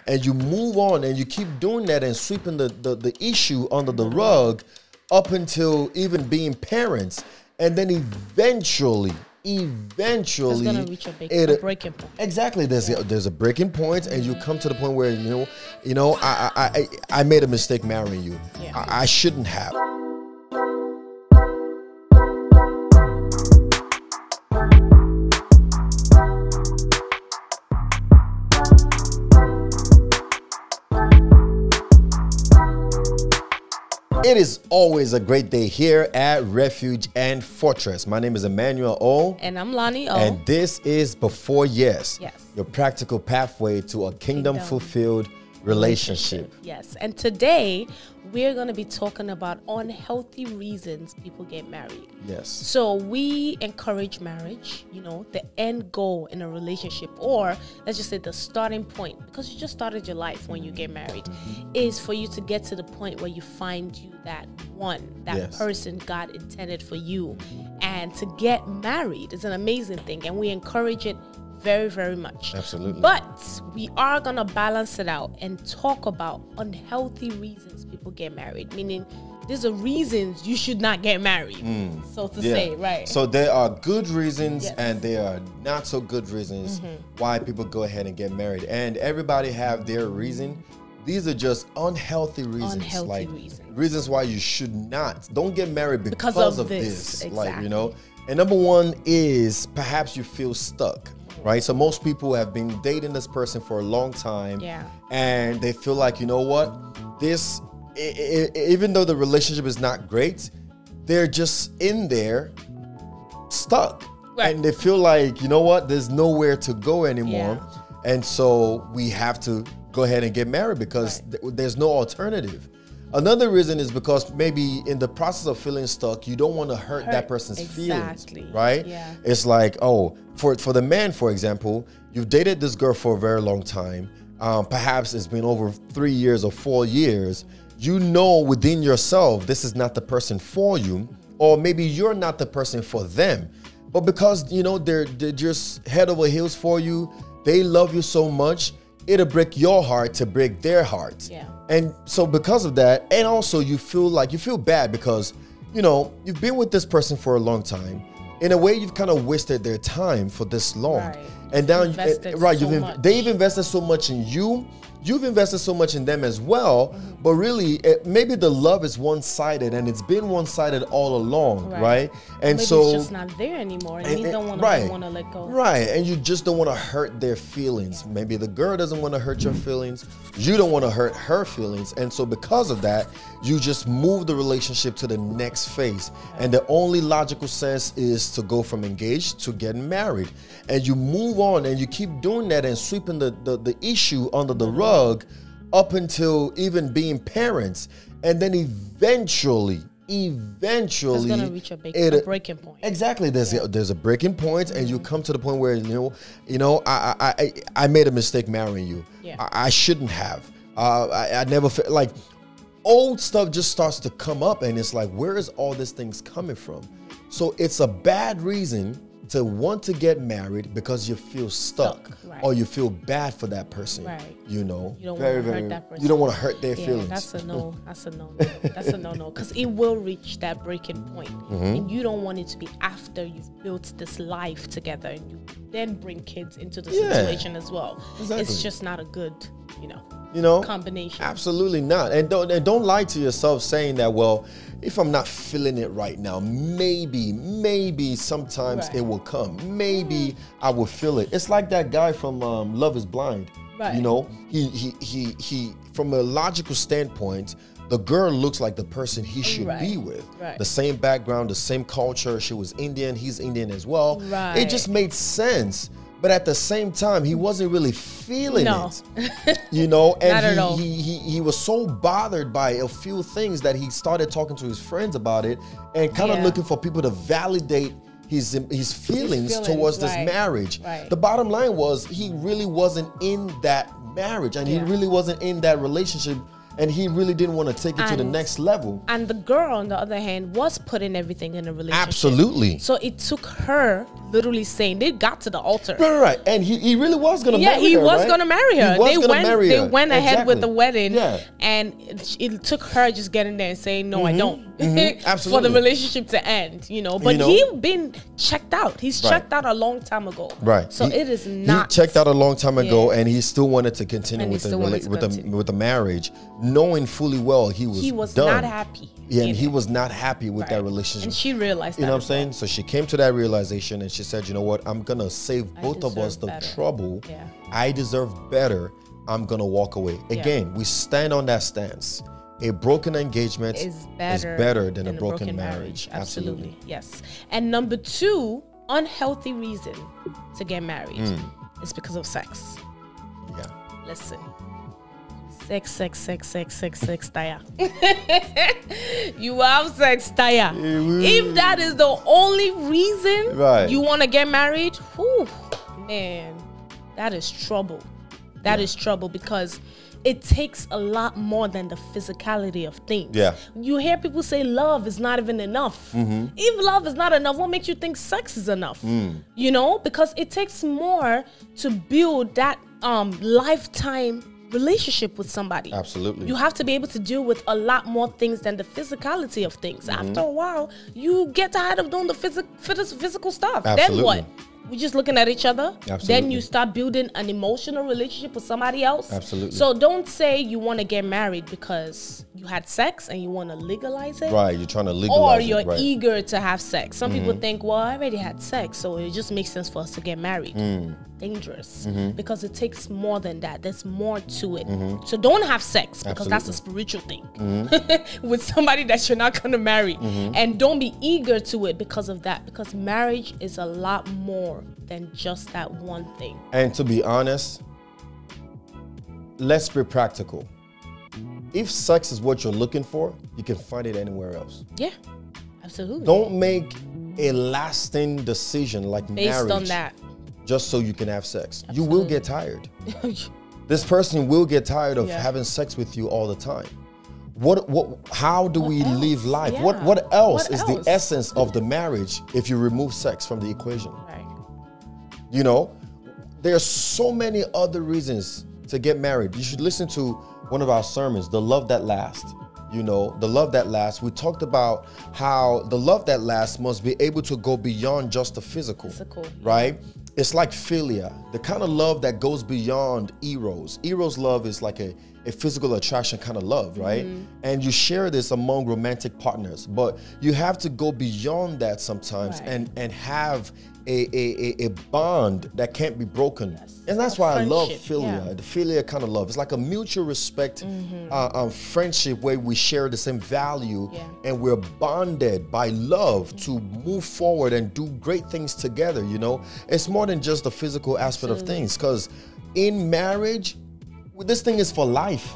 and you move on and you keep doing that and sweeping the issue under the rug up until even being parents. And then eventually it's gonna reach a breaking point. Exactly. There's a breaking point, and you come to the point where I made a mistake marrying you. Yeah. I shouldn't have. It is always a great day here at Refuge and Fortress. My name is Emmanuel O. And I'm Loni O. And this is Before Yes, Yes. your practical pathway to a kingdom-fulfilled relationship. Yes. And today, we're going to be talking about unhealthy reasons people get married. Yes. So we encourage marriage, the end goal in a relationship, or let's just say the starting point, because you just started your life when you get married, is for you to get to the point where you find you that one, that person God intended for you. And to get married is an amazing thing, and we encourage it very, very much. Absolutely. But we are going to balance it out and talk about unhealthy reasons people get married, meaning these are reasons you should not get married, so to say, right? So there are good reasons and there are not so good reasons why people go ahead and get married. And everybody have their reason. These are just unhealthy reasons. Reasons why you should not. Don't get married because of this. Exactly. And number one is perhaps you feel stuck. Right? So most people have been dating this person for a long time. Yeah. And they feel like, this, even though the relationship is not great, they're just in there stuck. Right. And they feel like, there's nowhere to go anymore. Yeah. And so we have to go ahead and get married because there's no alternative. Another reason is because maybe in the process of feeling stuck, you don't want to hurt that person's feelings, right? Yeah. It's like, for the man, for example, you've dated this girl for a very long time. Perhaps it's been over 3 years or 4 years. You know within yourself, this is not the person for you, or maybe you're not the person for them. But because, they're just head over heels for you, they love you so much, it'll break your heart to break their heart. Yeah. And so because of that, and also you feel bad because, you've been with this person for a long time. In a way, you've kind of wasted their time for this long. Right. And now, they've much. invested so much in you. You've invested so much in them as well, but really, maybe the love is one-sided, and it's been one-sided all along, right? And maybe so it's just not there anymore, and you don't want to let go. Right, and you just don't want to hurt their feelings. Maybe the girl doesn't want to hurt your feelings. You don't want to hurt her feelings, and so because of that, you just move the relationship to the next phase. And the only logical sense is to go from engaged to getting married, and you move on, and you keep doing that and sweeping the issue under the rug up until even being parents, and then eventually it's gonna reach a breaking point. Exactly. There's a breaking point, and you come to the point where I made a mistake marrying you. Yeah. I shouldn't have. I never felt like old stuff just starts to come up, and it's like, where is all these things coming from? So it's a bad reason to want to get married because you feel stuck. Or you feel bad for that person. Right. You don't want to hurt that person. You don't want to hurt their feelings. That's a no. That's a no. That's a no. Because it will reach that breaking point, and you don't want it to be after you've built this life together, and you then bring kids into the situation as well. Exactly. It's just not a good, combination. Absolutely not. And don't lie to yourself saying that, well, if I'm not feeling it right now, maybe sometimes it will come. Maybe I will feel it. It's like that guy from Love is Blind. Right. He from a logical standpoint, the girl looks like the person he should be with. Right. The same background, the same culture. She was Indian. He's Indian as well. Right. It just made sense. But at the same time, he wasn't really feeling it, And Not at all. he was so bothered by a few things that he started talking to his friends about it and kind of looking for people to validate his feelings towards this marriage. Right. The bottom line was he really wasn't in that marriage, and he really wasn't in that relationship. And he really didn't want to take it to the next level. And the girl, on the other hand, was putting everything in a relationship. Absolutely. So it took her literally saying they got to the altar. Right. And he really was going to marry her. Yeah, he was right? going to marry her. They went ahead with the wedding. Yeah. And it took her just getting there and saying, no, I don't. Absolutely. For the relationship to end, you know. But he been checked out. He's checked out a long time ago. Right. So it is not. He checked out a long time ago, and he still wanted to continue with the marriage, knowing fully well he was done. Not happy. Yeah, and he was not happy with that relationship. And she realized that. You know what I'm saying? So she came to that realization and she said, you know what? I'm going to save both of us the trouble. Yeah. I deserve better. I'm going to walk away. Again, we stand on that stance. A broken engagement is better than a broken marriage. Absolutely. Yes. And number 2, unhealthy reason to get married is because of sex. Yeah. Listen. Sex, tire. You have sex, tire. If that is the only reason you want to get married, whew, man, that is trouble. That is trouble, because it takes a lot more than the physicality of things. Yeah. You hear people say love is not even enough. If love is not enough, what makes you think sex is enough? You know, because it takes more to build that lifetime relationship with somebody. Absolutely. You have to be able to deal with a lot more things than the physicality of things. After a while, you get tired of doing the physical stuff. Absolutely. Then what? We're just looking at each other. Absolutely. Then you start building an emotional relationship with somebody else. Absolutely. So don't say you want to get married because you had sex and you want to legalize it. Right, you're trying to legalize it. Or you're eager to have sex. Some people think, well, I already had sex, so it just makes sense for us to get married. Dangerous. Because it takes more than that. There's more to it. So don't have sex, because that's a spiritual thing. With somebody that you're not going to marry. And don't be eager to it because of that. Because marriage is a lot more than just that one thing. And to be honest, let's be practical. If sex is what you're looking for, you can find it anywhere else. Yeah, absolutely. Don't make a lasting decision like based marriage on that just so you can have sex. Absolutely. You will get tired. This person will get tired of having sex with you all the time. How do we live life? Yeah. What else is the essence of the marriage if you remove sex from the equation? Right. You know, there's so many other reasons to get married. You should listen to one of our sermons, The Love That Lasts. You know, the love that lasts. We talked about how the love that lasts must be able to go beyond just the physical. Right? It's like philia, the kind of love that goes beyond eros. Eros love is like a physical attraction kind of love, right? And you share this among romantic partners, but you have to go beyond that sometimes and have a bond that can't be broken. And that's why I love philia, the philia kind of love. It's like a mutual respect friendship where we share the same value and we're bonded by love to move forward and do great things together, you know? It's more than just the physical aspect of things, because in marriage, this thing is for life.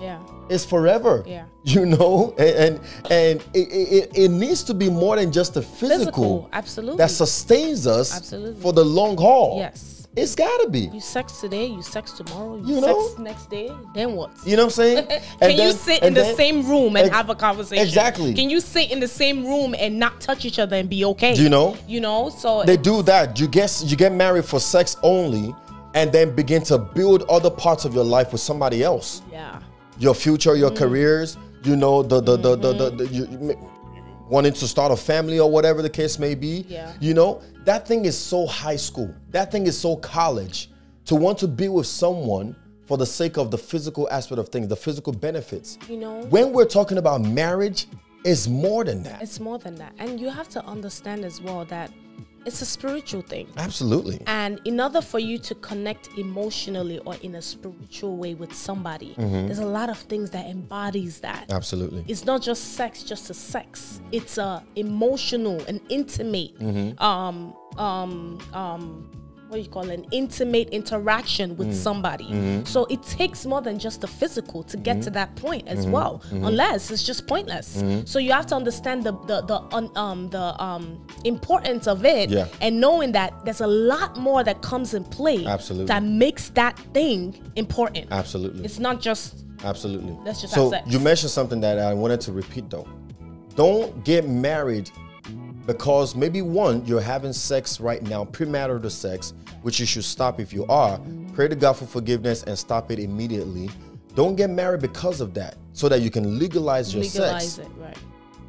It's forever. You know, and it needs to be more than just the physical absolutely, that sustains us for the long haul. Yes. It's gotta be. You sex today, you sex tomorrow, you sex next day, then what? You know what I'm saying? Can you sit in the same room and have a conversation? Exactly. Can you sit in the same room and not touch each other and be okay? Do you know? You know, so they do that. You get married for sex only, and then begin to build other parts of your life with somebody else. Yeah. Your future, your careers, you know, you wanting to start a family or whatever the case may be. You know, that thing is so high school. That thing is so college. To want to be with someone for the sake of the physical aspect of things, the physical benefits. You know, when we're talking about marriage, it's more than that. It's more than that. And you have to understand as well that it's a spiritual thing. Absolutely. And in order for you to connect emotionally or in a spiritual way with somebody, there's a lot of things that embodies that. Absolutely. It's not just sex, just a sex. It's a emotional and intimate, what do you call it? An intimate interaction with somebody. So it takes more than just the physical to get to that point as well, unless it's just pointless. So you have to understand the importance of it, and knowing that there's a lot more that comes in play that makes that thing important. Absolutely. It's not just let's just have sex. You mentioned something that I wanted to repeat though. Don't get married because maybe one, you're having sex right now, premarital sex, which you should stop if you are. Pray to God for forgiveness and stop it immediately. Don't get married because of that, so that you can legalize your sex. Legalize it, right.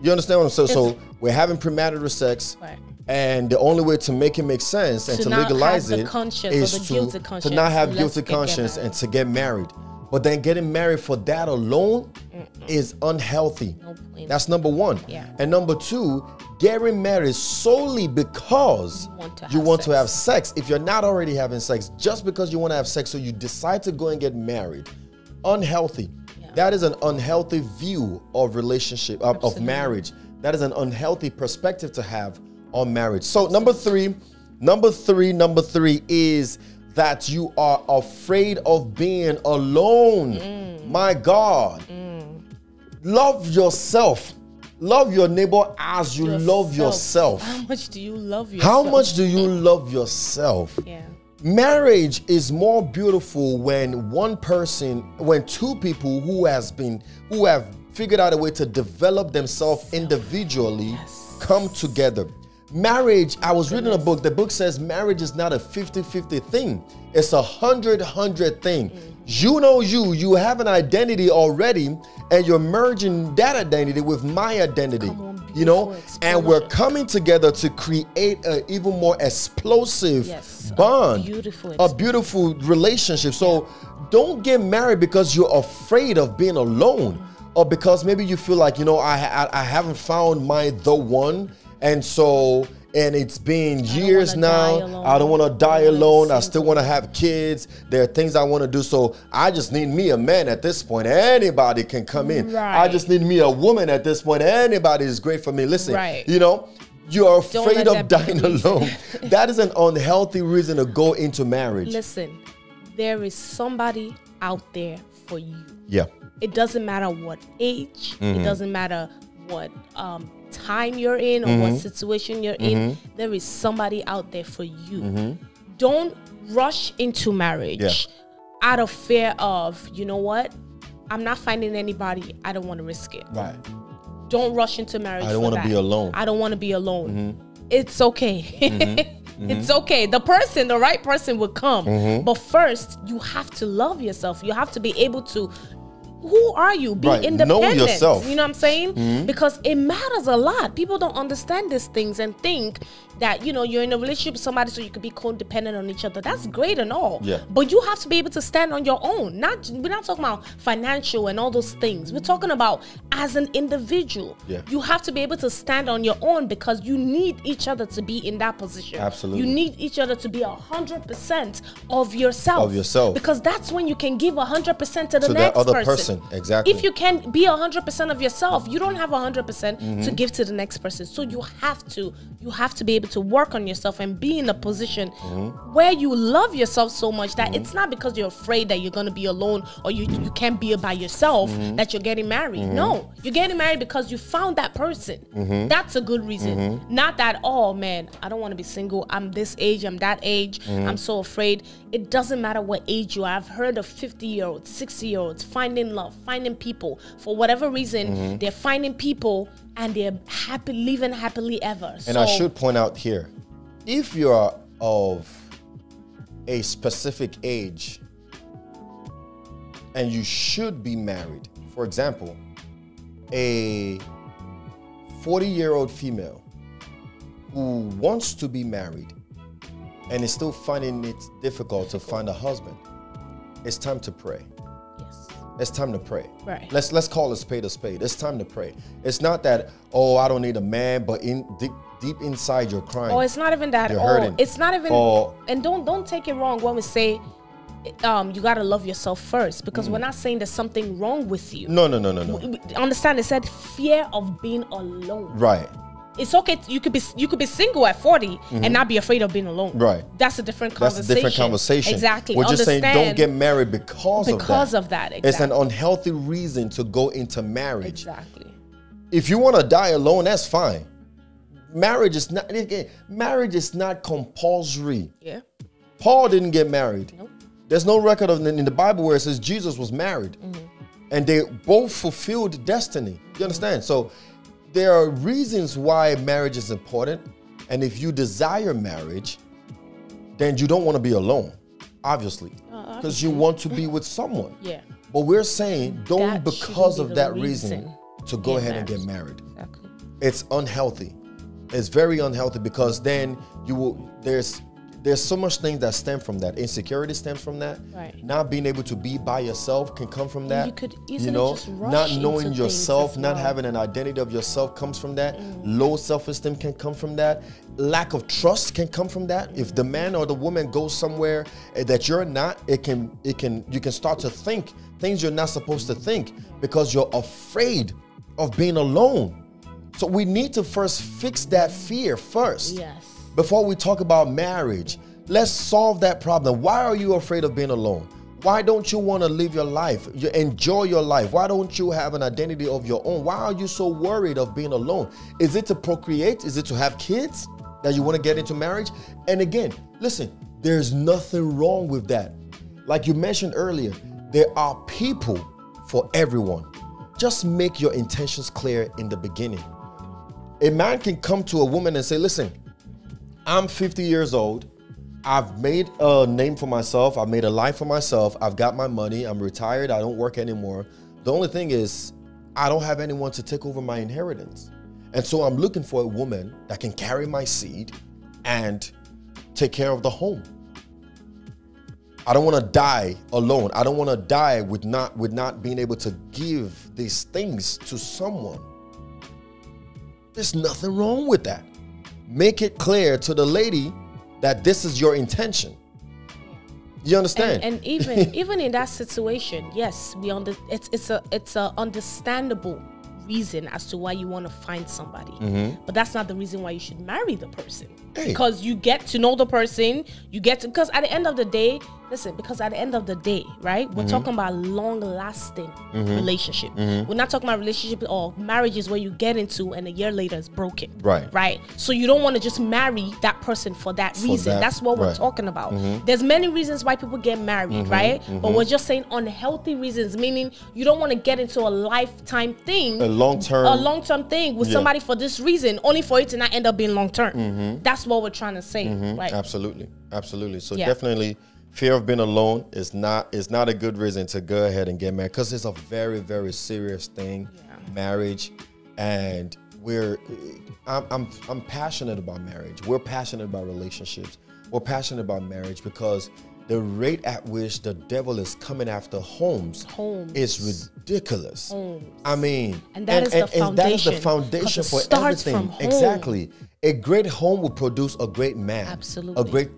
You understand what I'm saying? So we're having premarital sex, Right. and the only way to make it make sense and to legalize it is to not have guilty conscience and to get married. But then getting married for that alone is unhealthy. No point. That's number one. Yeah. And number two, getting married solely because you want to have sex. If you're not already having sex, just because you want to have sex, so you decide to go and get married, unhealthy. Yeah. That is an unhealthy view of relationship, of marriage. That is an unhealthy perspective to have on marriage. So number three is that you are afraid of being alone. My God. Love yourself. Love your neighbor as you love yourself. How much do you love yourself? How much do you love yourself? Yeah. Marriage is more beautiful when two people who have figured out a way to develop themselves individually come together. Marriage, I was reading a book. The book says marriage is not a 50-50 thing. It's a 100-100 thing. You know you have an identity already, and you're merging that identity with my identity. You know, and we're coming together to create an even more explosive bond, a beautiful relationship. So don't get married because you're afraid of being alone, or because maybe you feel like, I haven't found the one. And it's been years now. I don't want to die alone. I still want to have kids. There are things I want to do. So I just need me a man at this point. Anybody can come in. Right. I just need me a woman at this point. Anybody is great for me. Listen, you're afraid of dying alone. That is an unhealthy reason to go into marriage. Listen, there is somebody out there for you. Yeah. It doesn't matter what age. It doesn't matter what time you're in or what situation you're in. There is somebody out there for you. Don't rush into marriage out of fear of, you know what, I'm not finding anybody, I don't want to risk it. Right. Don't rush into marriage. I don't want to be alone. I don't want to be alone. It's okay. It's okay. The right person will come. But first, you have to love yourself. You have to be able to. Who are you? Be independent. Know yourself. You know what I'm saying? Because it matters a lot. People don't understand these things and think that, you're in a relationship with somebody so you could be codependent on each other. That's great and all. Yeah. But you have to be able to stand on your own. We're not talking about financial and all those things. We're talking about as an individual. Yeah. You have to be able to stand on your own because you need each other to be in that position. Absolutely. You need each other to be 100% of yourself. Because that's when you can give 100% to the next other person. Exactly. If you can be 100% of yourself, you don't have 100% to give to the next person. So you have to be able to work on yourself and be in a position where you love yourself so much that it's not because you're afraid that you're going to be alone or you can't be by yourself that you're getting married. No, you're getting married because you found that person. That's a good reason. Not that, oh man, I don't want to be single. I'm this age, I'm that age. I'm so afraid. It doesn't matter what age you are. I've heard of 50-year-olds, 60-year-olds finding love, finding people. For whatever reason, they're finding people and they're living happily ever. And I should point out here, if you are of a specific age and you should be married, for example, a 40-year-old female who wants to be married and is still finding it difficult to find a husband, it's time to pray. It's time to pray. Right. Let's call a spade a spade. It's time to pray. It's not that, oh, I don't need a man, but deep inside you're crying. Oh, it's not even that. You're hurting. It's not even. And don't take it wrong when we say you gotta love yourself first, because we're not saying there's something wrong with you. No. Understand? It said fear of being alone. Right. It's okay. You could be single at 40 and not be afraid of being alone. Right. That's a different conversation. Exactly. We're just saying don't get married because of that. Exactly. It's an unhealthy reason to go into marriage. Exactly. If you want to die alone, that's fine. Marriage is not compulsory. Yeah. Paul didn't get married. Nope. There's no record in the Bible where it says Jesus was married. And they both fulfilled destiny. You understand? So there are reasons why marriage is important. And if you desire marriage, then you don't want to be alone, obviously, because you want to be with someone. Yeah. But we're saying don't, That because shouldn't of be the that reason, to go ahead and get married. Exactly. It's unhealthy. It's very unhealthy, because then you will, there's so much things that stem from that. Insecurity stems from that. Right. Not being able to be by yourself can come from that. You could easily just rush not into knowing things yourself, as not well. having an identity of yourself comes from that. Low self-esteem can come from that. Lack of trust can come from that. If the man or the woman goes somewhere that you're not, you can start to think things you're not supposed to think, because you're afraid of being alone. So we need to first fix that fear first. Yes. Before we talk about marriage. Let's solve that problem. Why are you afraid of being alone? Why don't you want to live your life? You enjoy your life. Why don't you have an identity of your own? Why are you so worried of being alone? Is it to procreate? Is it to have kids that you want to get into marriage? And again, listen, there's nothing wrong with that. Like you mentioned earlier, there are people for everyone. Just make your intentions clear in the beginning. A man can come to a woman and say, listen, I'm 50 years old. I've made a name for myself. I've made a life for myself. I've got my money. I'm retired. I don't work anymore. The only thing is, I don't have anyone to take over my inheritance. And so I'm looking for a woman that can carry my seed and take care of the home. I don't want to die alone. I don't want to die with not being able to give these things to someone. There's nothing wrong with that. Make it clear to the lady that this is your intention. You understand? And even in that situation, yes, it's a understandable reason as to why you want to find somebody. But that's not the reason why you should marry the person. Hey. Because you get to know the person, because at the end of the day, right, we're talking about long-lasting relationship. We're not talking about relationship or marriages where you get into and a year later it's broken. Right. So you don't want to just marry that person for that reason. That's what we're talking about. There's many reasons why people get married, right? But we're just saying unhealthy reasons, meaning you don't want to get into a lifetime thing, a long-term thing with somebody for this reason, only for it to not end up being long-term. That's what we're trying to say. Right? Absolutely. So definitely, fear of being alone is not a good reason to go ahead and get married, because it's a very, very serious thing, marriage. And I'm passionate about marriage. We're passionate about relationships. We're passionate about marriage because the rate at which the devil is coming after homes is ridiculous. I mean, and that is the foundation for everything. Exactly. A great home will produce a great man. Absolutely.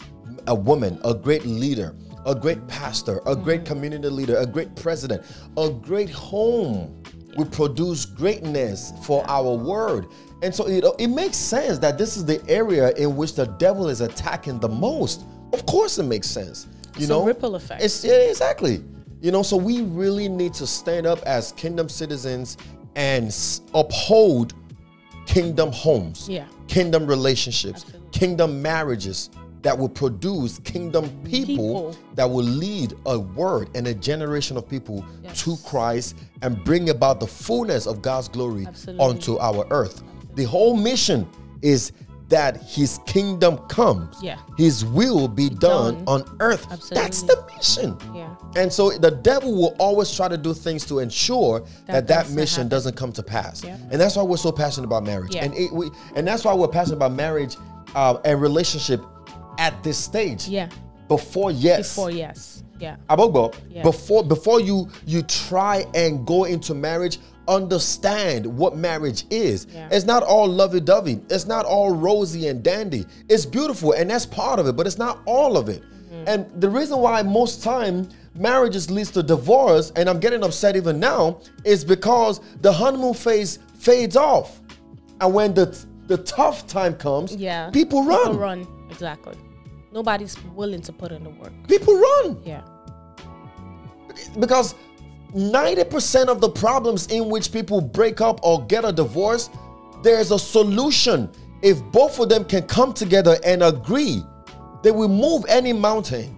A woman, a great leader, a great pastor, a great community leader, a great president. A great home will produce greatness for our word. And so it makes sense that this is the area in which the devil is attacking the most. Of course it makes sense. You know, ripple effect. Exactly. You know, so we really need to stand up as kingdom citizens and uphold kingdom homes, kingdom relationships, kingdom marriages that will produce kingdom people that will lead a word and a generation of people to Christ and bring about the fullness of God's glory onto our earth. The whole mission is that his kingdom comes, his will be done on earth. That's the mission. And so the devil will always try to do things to ensure that mission doesn't come to pass. And that's why we're so passionate about marriage. And that's why we're passionate about marriage and relationship at this stage. Before yes. Before you try and go into marriage, understand what marriage is. It's not all lovey-dovey. It's not all rosy and dandy. It's beautiful, and that's part of it, but it's not all of it. And the reason why most time marriages leads to divorce, and I'm getting upset even now, is because the honeymoon phase fades off. And when the tough time comes, people run. People run, exactly. Nobody's willing to put in the work. People run. Because 90% of the problems in which people break up or get a divorce, there's a solution. If both of them can come together and agree, they will move any mountain.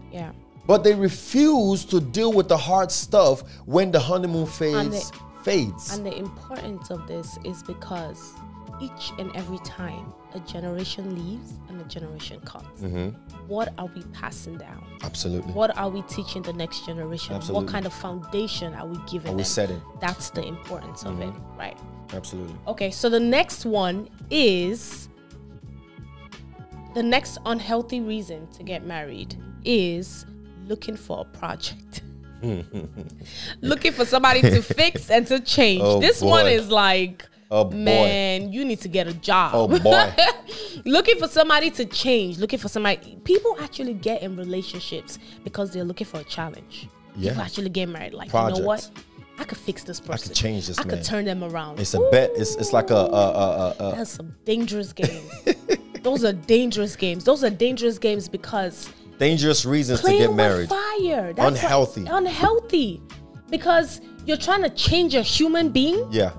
But they refuse to deal with the hard stuff when the honeymoon phase fades. And the importance of this is because each and every time a generation leaves and a generation comes, what are we passing down? Absolutely. What are we teaching the next generation? Absolutely. What kind of foundation are we giving them? Setting? That's the importance of it, right? Absolutely. Okay, so the next one is, the next unhealthy reason to get married is looking for a project. Looking for somebody to fix and to change. This one is like, man, you need to get a job. Oh boy. Looking for somebody to change. Looking for somebody. People actually get in relationships because they're looking for a challenge. Yeah. People actually get married. Like, Project. you know what? I could fix this person. I could change this man. I could turn them around. It's a bet. It's like That's some dangerous games. Those are dangerous games. Those are dangerous games because dangerous reasons to get married. Fire. That's unhealthy. Unhealthy. Because you're trying to change a human being. Yeah.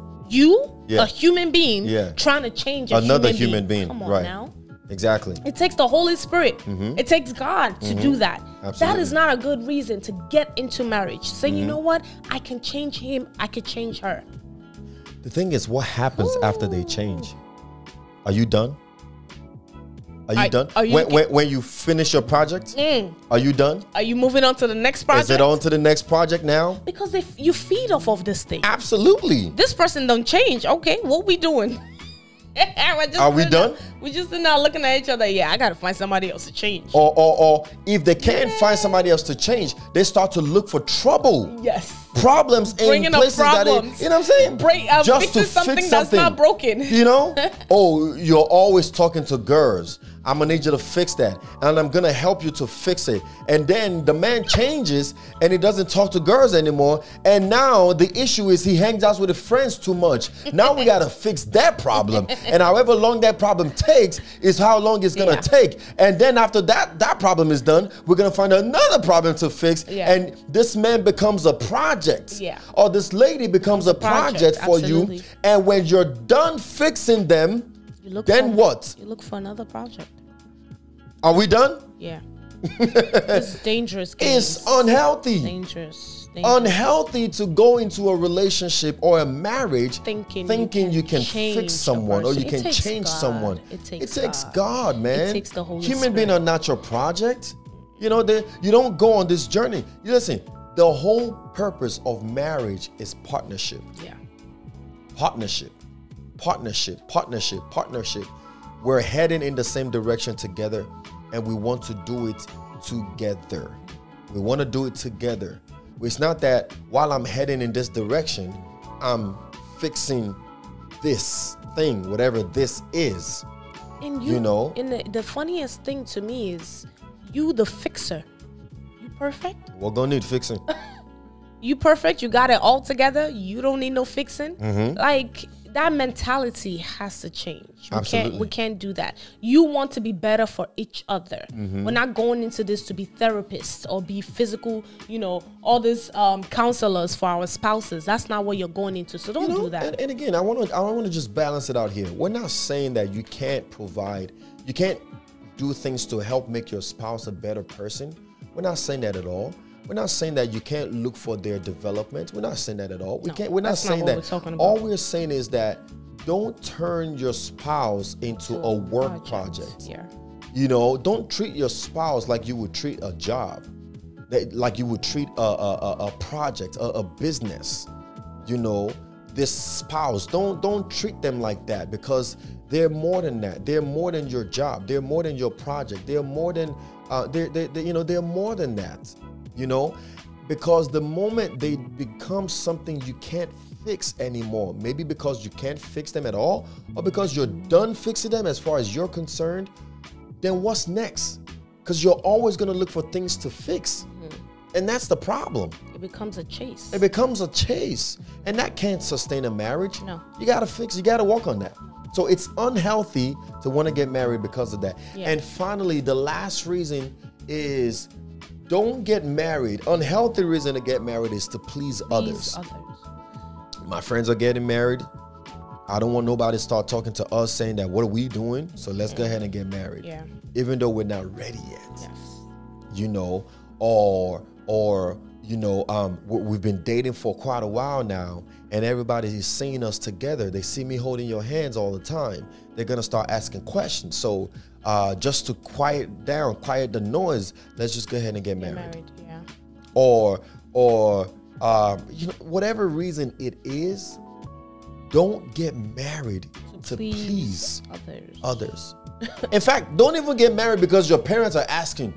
A human being, trying to change another human being. Come on right. now. Exactly. It takes the Holy Spirit. It takes God to do that. Absolutely. That is not a good reason to get into marriage. Say, you know what? I can change him. I can change her. The thing is, what happens after they change? Are you done? Are you done? When you finish your project, are you done? Are you moving on to the next project? Is it on to the next project now? Because you feed off of this thing. Absolutely. This person don't change. Okay, what we doing? Are we done? We just now looking at each other. Yeah, I gotta find somebody else to change. Or if they can't find somebody else to change, they start to look for trouble. Yes. Problems in places that you know what I'm saying? Just to fix something that's not broken. You know? Oh, you're always talking to girls. I'm gonna need you to fix that, and I'm gonna help you to fix it. And then the man changes, and he doesn't talk to girls anymore. And now the issue is he hangs out with his friends too much. Now we gotta fix that problem, and however long that problem takes is how long it's gonna take. And then after that problem is done, we're gonna find another problem to fix, and this man becomes a project, or this lady becomes a project for you. And when you're done fixing them, then what? You look for another project. Are we done? Yeah. It's dangerous. It's unhealthy. Dangerous. Unhealthy to go into a relationship or a marriage thinking you can fix someone or you can change someone. It takes God, man. It takes the Holy Human beings are not your project. You know, you don't go on this journey. You listen, the whole purpose of marriage is partnership. Yeah. Partnership. We're heading in the same direction together, and we want to do it together. We want to do it together. It's not that while I'm heading in this direction, I'm fixing this thing, whatever this is. And you know, and the funniest thing to me is you, the fixer. You perfect? We're gonna need fixing. You perfect? You got it all together? You don't need no fixing? Like, that mentality has to change. We can't do that. You want to be better for each other. We're not going into this to be therapists or be physical, all these counselors for our spouses. That's not what you're going into. So don't do that. And again, I want to just balance it out here. We're not saying that you can't do things to help make your spouse a better person. We're not saying that at all. We're not saying that you can't look for their development. We're not saying that at all. We're not saying that. All we're saying is that don't turn your spouse into a work project. Yeah. Don't treat your spouse like you would treat a job, like you would treat a project, a business. This spouse, don't treat them like that, because they're more than that. They're more than your job. They're more than your project. They're more than they're more than that. Because the moment they become something you can't fix anymore, maybe because you can't fix them at all, or because you're done fixing them as far as you're concerned, then what's next? Because you're always going to look for things to fix. And that's the problem. It becomes a chase. And that can't sustain a marriage. No. You got to fix, you got to work on that. So it's unhealthy to want to get married because of that. Yeah. And finally, the last reason is don't get married. Unhealthy reason to get married is to please others. My friends are getting married. I don't want nobody to start talking to us saying that, what are we doing? So let's go ahead and get married. Yeah. Even though we're not ready yet. Yes. Or we've been dating for quite a while now, and everybody is seeing us together. They see me holding your hands all the time. They're gonna start asking questions. So just to quiet the noise, let's just go ahead and get married. Yeah. Or whatever reason it is, don't get married to please others. In fact, don't even get married because your parents are asking.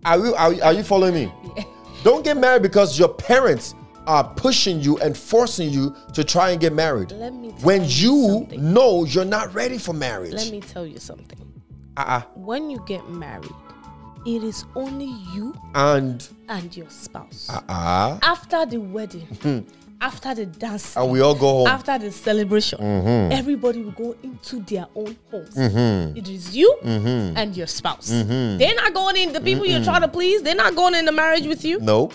Are you following me? Yeah. Don't get married because your parents are pushing you and forcing you to try and get married. Let me tell when you know you're not ready for marriage. Let me tell you something. When you get married, it is only you and your spouse. After the wedding, after the dance, and we all go home. After the celebration, everybody will go into their own homes. It is you and your spouse. They're not going in. The people you're trying to please, they're not going into marriage with you. No.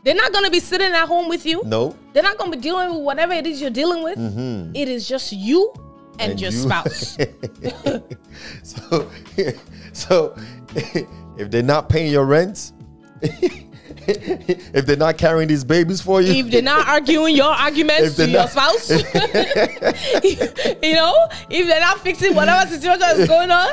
They're not going to be sitting at home with you. No. They're not going to be dealing with whatever it is you're dealing with. It is just you and your spouse. So if they're not paying your rent, if they're not carrying these babies for you, if they're not arguing your arguments to your spouse, if they're not fixing whatever situation is going on,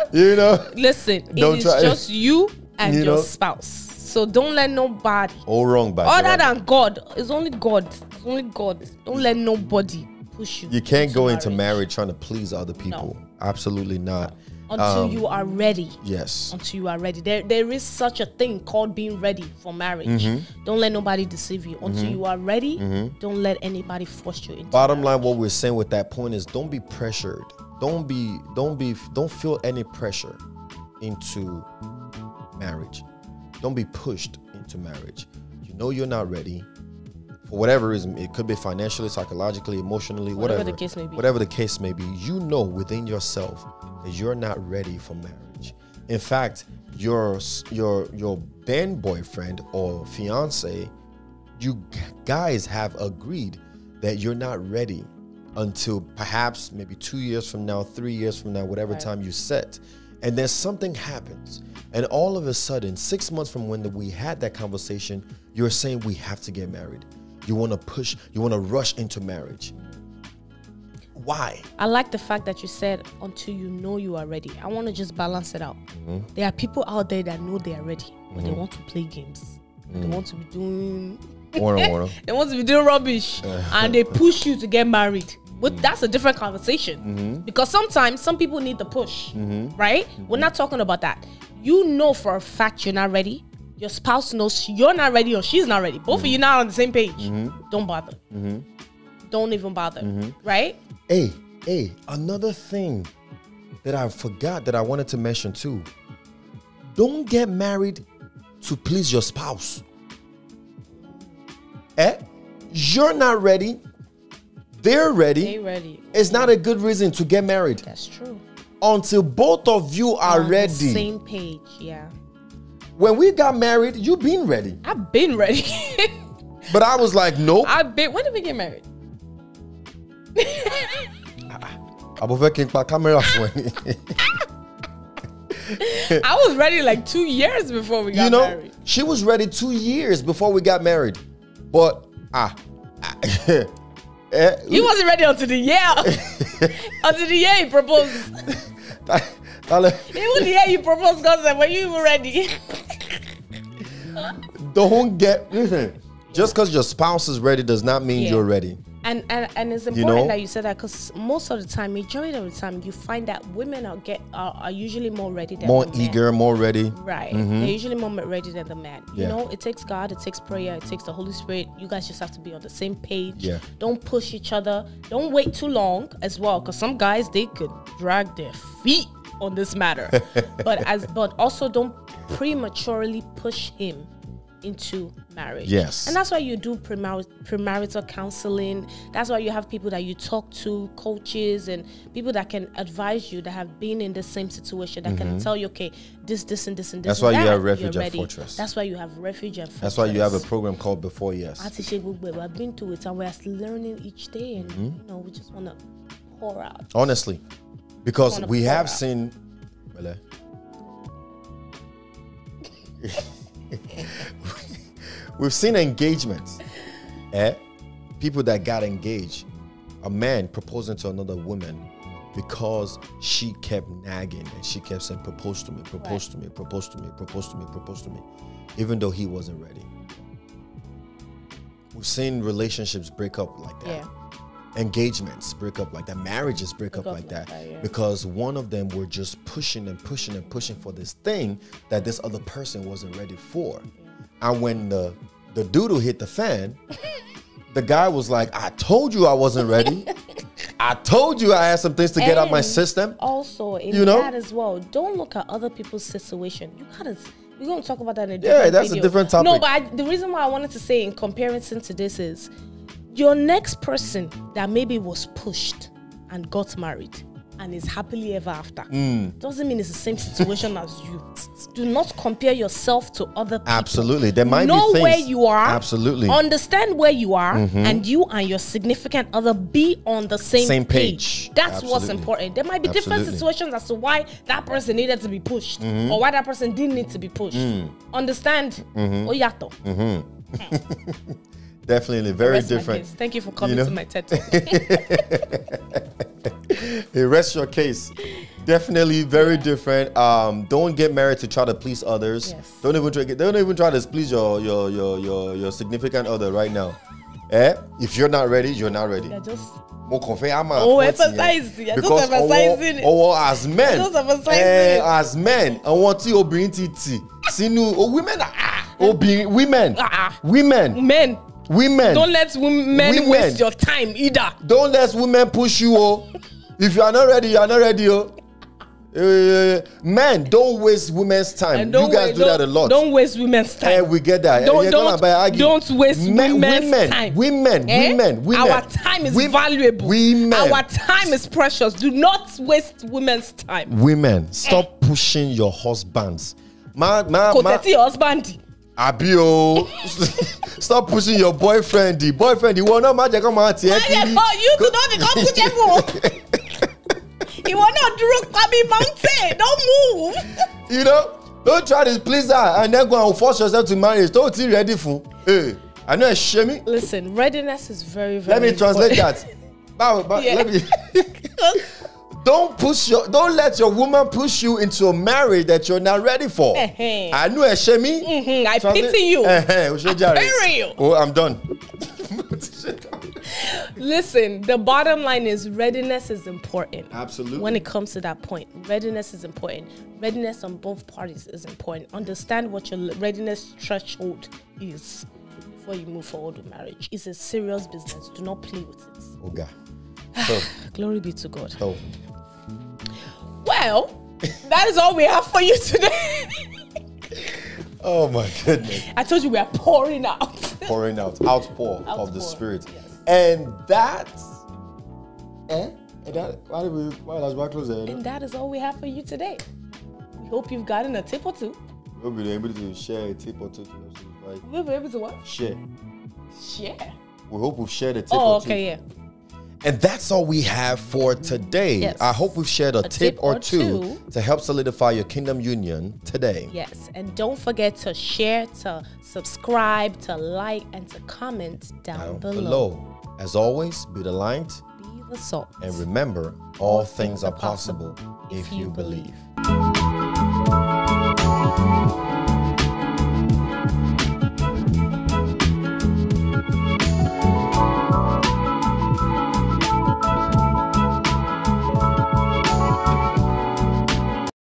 listen, it is just you and your spouse. So don't let nobody. All wrong, by other than God. It's only God. It's only God. Don't let nobody push you. You can't go into marriage trying to please other people. No. Absolutely not. Until you are ready. Yes. Until you are ready. There is such a thing called being ready for marriage. Don't let nobody deceive you. Until you are ready, don't let anybody force you into Bottom marriage. line, what we're saying with that point is don't be pressured. Don't feel any pressure into marriage. Don't be pushed into marriage. You're not ready. For whatever reason, it could be financially, psychologically, emotionally, whatever the case may be. Whatever the case may be, within yourself that you're not ready for marriage. In fact, your then boyfriend or fiance, you guys have agreed that you're not ready until perhaps maybe 2 years from now, 3 years from now, whatever time you set. And then something happens. And all of a sudden, 6 months from when we had that conversation, you're saying we have to get married. You want to rush into marriage. Why? I like the fact that you said until you know you are ready. I want to just balance it out. There are people out there that know they are ready, but they want to play games. They want to be doing they want to be doing rubbish, and they push you to get married. But that's a different conversation, because sometimes some people need the push, right? We're not talking about that. You know for a fact you're not ready. Your spouse knows you're not ready or she's not ready. Both of you not on the same page. Don't bother. Don't even bother, right? Hey, another thing that I forgot that I wanted to mention too. Don't get married to please your spouse. You're not ready. They're ready. It's not a good reason to get married. That's true. Until both of you are ready. The same page, yeah. When we got married, you been ready. I've been ready. But I was like, nope. When did we get married? I was ready like 2 years before we got married. She was ready 2 years before we got married. But he wasn't ready until the year. Until the year he proposed. Even the year you proposed, God said, were you even ready? Listen, just because your spouse is ready does not mean you're ready. And it's important that you said that, because most of the time, majority of the time, you find that women are usually more ready than more the eager, men. more ready. Right. They're usually more ready than the man. You know, it takes God, it takes prayer, it takes the Holy Spirit. You guys just have to be on the same page. Yeah. Don't push each other. Don't wait too long as well, because some guys, they could drag their feet on this matter. but also don't prematurely push him into marriage. Yes. And that's why you do premarital counseling. That's why you have people that you talk to, coaches, and people that can advise you, that have been in the same situation, that can tell you, okay, this and this and this. That's why you have Refuge and Fortress. That's why you have Refuge and Fortress. That's why you have a program called Before Yes. I've been through it, and we're learning each day, and we just want to pour out. Honestly, because we have seen We've seen engagements. People that got engaged. A man proposing to another woman because she kept nagging and she kept saying, propose to me, propose to me, propose to me, propose to me, propose to me, even though he wasn't ready. We've seen relationships break up like that. Yeah. Engagements break up like that. Marriages break up like that because one of them were just pushing and pushing and pushing for this thing that this other person wasn't ready for. And when the doodle hit the fan, the guy was like, I told you I wasn't ready. I told you I had some things to get out my system. Also, in that as well, don't look at other people's situation. We're going to talk about that in a different that's video. A different topic. No, but the reason why I wanted to say in comparison to this is your next person that maybe was pushed and got married and is happily ever after doesn't mean it's the same situation as you. Do not compare yourself to other people. Absolutely. There might know be things. Where you are. Absolutely. Understand where you are, and you and your significant other be on the same page. That's what's important. There might be different situations as to why that person needed to be pushed or why that person didn't need to be pushed. Understand? Oyato. Definitely very different. Thank you for coming to my TED Talk. Rest your case. Definitely very different. Don't get married to try to please others. Yes. Don't even try to please your significant other right now. If you're not ready, you're not ready. You're just emphasize. You're just emphasizing it. As men, just emphasizing as men, I want to bring it. Women. Don't let men waste your time either. Don't let women push you. If you are not ready, you are not ready. Men, don't waste women's time. You guys do that a lot. Don't waste women's time. We get that. Don't waste women's time. Women. Our time is valuable. Our time is precious. Do not waste women's time. Women, stop pushing your husbands. Your husband. Abio, stop pushing your boyfriend. The boyfriend, you want not magic come out here. You do not become Kucheko. You want not drunk Kwabi Mountain. Don't move. Don't try to please her and then go and force yourself to marriage. Don't be ready for. Hey, I know it's shamey. Listen, readiness is very, very. Let me translate that. Let me. Don't let your woman push you into a marriage that you're not ready for. I know it's shamey. I pity you. I pity you. Oh, I'm done. Listen, the bottom line is readiness is important. Absolutely. When it comes to that point, readiness is important. Readiness on both parties is important. Understand what your readiness threshold is before you move forward with marriage. It's a serious business. Do not play with it. Okay. Glory be to God. Oh. Well, that is all we have for you today. Oh my goodness. I told you we are pouring out. Outpour of the Spirit. Yes. And that is all we have for you today. We hope you've gotten a tip or two. We'll be able to share a tip or two. We'll be able to what? Share. We hope we've shared a tip or two. Okay, yeah. And that's all we have for today. Yes. I hope we've shared a tip or two to help solidify your kingdom union today. Yes. And don't forget to share, to subscribe, to like, and to comment down below. As always, be the light, be the salt. and remember, all things are possible if you believe.